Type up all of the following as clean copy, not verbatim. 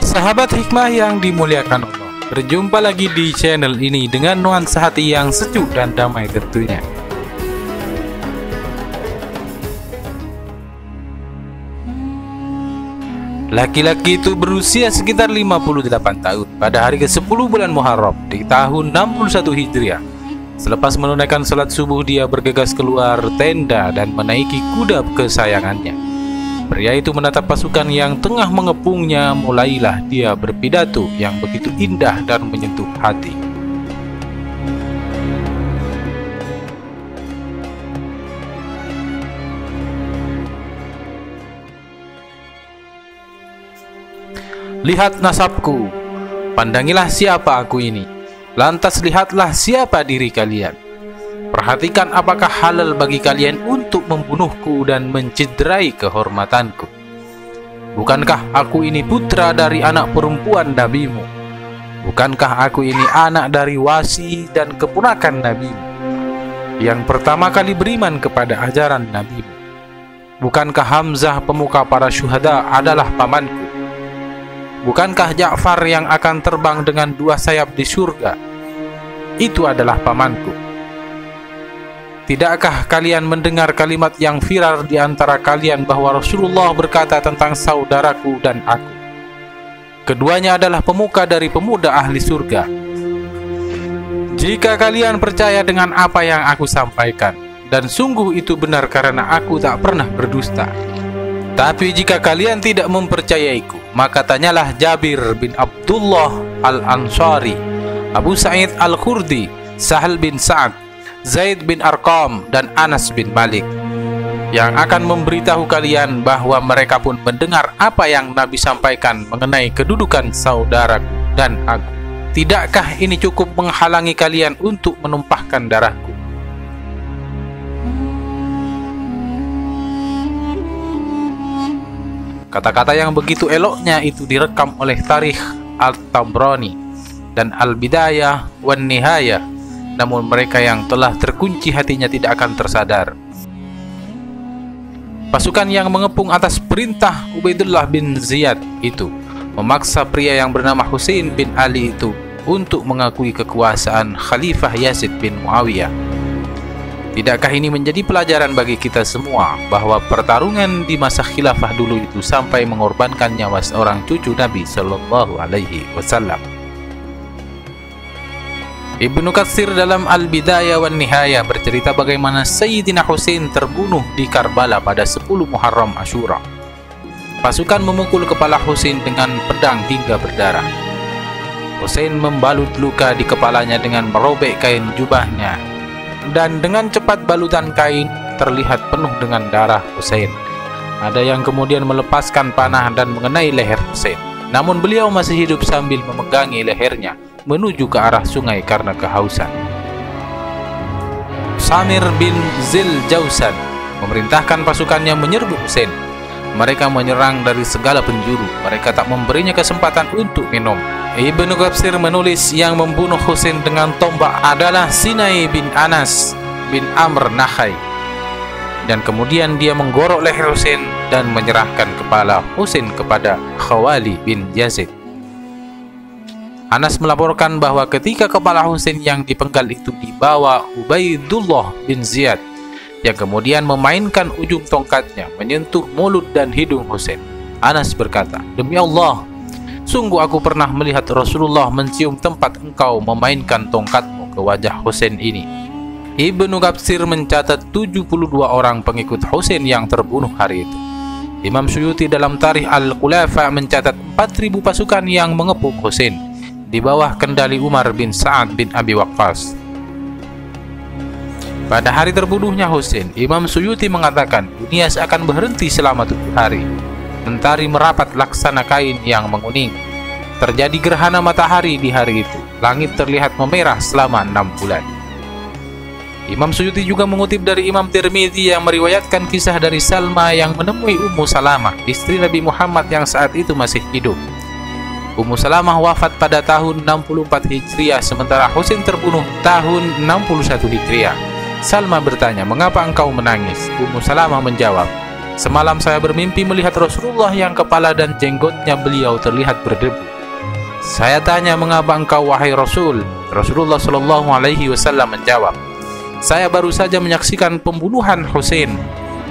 Sahabat hikmah yang dimuliakan Allah, berjumpa lagi di channel ini dengan nuansa hati yang sejuk dan damai tentunya. Laki-laki itu berusia sekitar 58 tahun pada hari ke-10 bulan Muharram di tahun 61 Hijriah. Selepas menunaikan salat subuh, dia bergegas keluar tenda dan menaiki kuda kesayangannya. Pria itu menatap pasukan yang tengah mengepungnya. Mulailah dia berpidato yang begitu indah dan menyentuh hati. Lihat nasabku, pandangilah siapa aku ini. Lantas lihatlah siapa diri kalian. Perhatikan apakah halal bagi kalian untuk membunuhku dan mencederai kehormatanku. Bukankah aku ini putra dari anak perempuan nabimu? Bukankah aku ini anak dari wasi dan keponakan nabimu, yang pertama kali beriman kepada ajaran nabimu? Bukankah Hamzah pemuka para syuhada adalah pamanku? Bukankah Ja'far yang akan terbang dengan 2 sayap di surga itu adalah pamanku? Tidakkah kalian mendengar kalimat yang viral di antara kalian bahwa Rasulullah berkata tentang saudaraku dan aku, keduanya adalah pemuka dari pemuda ahli surga? Jika kalian percaya dengan apa yang aku sampaikan, dan sungguh itu benar karena aku tak pernah berdusta. Tapi jika kalian tidak mempercayaiku, maka tanyalah Jabir bin Abdullah al-Ansari, Abu Sa'id al-Khudri, Sahal bin Sa'ad, Zaid bin Arqam, dan Anas bin Malik, yang akan memberitahu kalian bahwa mereka pun mendengar apa yang Nabi sampaikan mengenai kedudukan saudaraku dan aku. Tidakkah ini cukup menghalangi kalian untuk menumpahkan darahku? Kata-kata yang begitu eloknya itu direkam oleh Tarikh Al-Tabrani dan Al-Bidayah wan Nihayah. Namun mereka yang telah terkunci hatinya tidak akan tersadar. Pasukan yang mengepung atas perintah Ubaidullah bin Ziyad itu memaksa pria yang bernama Husain bin Ali itu untuk mengakui kekuasaan Khalifah Yazid bin Muawiyah. Tidakkah ini menjadi pelajaran bagi kita semua bahwa pertarungan di masa khilafah dulu itu sampai mengorbankan nyawa seorang cucu Nabi Shallallahu Alaihi Wasallam? Ibnu Katsir dalam Al-Bidayah wan Nihayah bercerita bagaimana Sayyidina Husain terbunuh di Karbala pada 10 Muharram Asyura. Pasukan memukul kepala Husain dengan pedang hingga berdarah. Husain membalut luka di kepalanya dengan merobek kain jubahnya, dan dengan cepat balutan kain terlihat penuh dengan darah Husain. Ada yang kemudian melepaskan panah dan mengenai leher Husain, namun beliau masih hidup sambil memegangi lehernya menuju ke arah sungai karena kehausan. Samir bin Zil Jausan memerintahkan pasukannya menyerbu Husain. Mereka menyerang dari segala penjuru. Mereka tak memberinya kesempatan untuk minum. Ibnu Katsir menulis yang membunuh Husain dengan tombak adalah Sinai bin Anas bin Amr Nakhai, dan kemudian dia menggorok leher Husain dan menyerahkan kepala Husain kepada Khawali bin Yazid. Anas melaporkan bahwa ketika kepala Husain yang dipenggal itu dibawa Ubaidullah bin Ziyad, yang kemudian memainkan ujung tongkatnya menyentuh mulut dan hidung Husain. Anas berkata, "Demi Allah, sungguh aku pernah melihat Rasulullah mencium tempat engkau memainkan tongkatmu ke wajah Husain ini." Ibnu Katsir mencatat 72 orang pengikut Husain yang terbunuh hari itu. Imam Suyuti dalam Tarikh Al-Khulafa mencatat 4.000 pasukan yang mengepung Husain di bawah kendali Umar bin Sa'ad bin Abi Waqqas. Pada hari terbunuhnya Husain, Imam Suyuti mengatakan dunia seakan berhenti selama 7 hari. Mentari merapat laksana kain yang menguning. Terjadi gerhana matahari di hari itu. Langit terlihat memerah selama 6 bulan. Imam Suyuti juga mengutip dari Imam Tirmidzi yang meriwayatkan kisah dari Salma yang menemui Ummu Salamah, istri Nabi Muhammad yang saat itu masih hidup. Ummu Salamah wafat pada tahun 64 Hijriah, sementara Husain terbunuh tahun 61 Hijriah. Salma bertanya, "Mengapa engkau menangis?" Ummu Salamah menjawab, "Semalam saya bermimpi melihat Rasulullah yang kepala dan jenggotnya beliau terlihat berdebu. Saya tanya, 'Mengapa engkau wahai Rasul?' Rasulullah Shallallahu Alaihi Wasallam menjawab, 'Saya baru saja menyaksikan pembunuhan Husain.'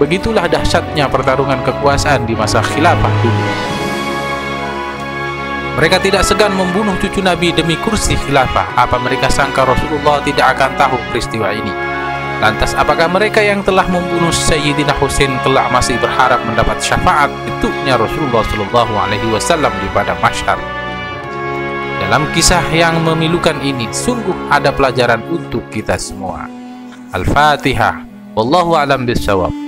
Begitulah dahsyatnya pertarungan kekuasaan di masa khilafah dulu. Mereka tidak segan membunuh cucu Nabi demi kursi khilafah. Apa mereka sangka Rasulullah tidak akan tahu peristiwa ini? Lantas apakah mereka yang telah membunuh Sayyidina Husain kelak masih berharap mendapat syafaat bentuknya Rasulullah Shallallahu Alaihi Wasallam di padang mahsyar?" Dalam kisah yang memilukan ini sungguh ada pelajaran untuk kita semua. Al-Fatihah. Wallahu a'lam bishawab.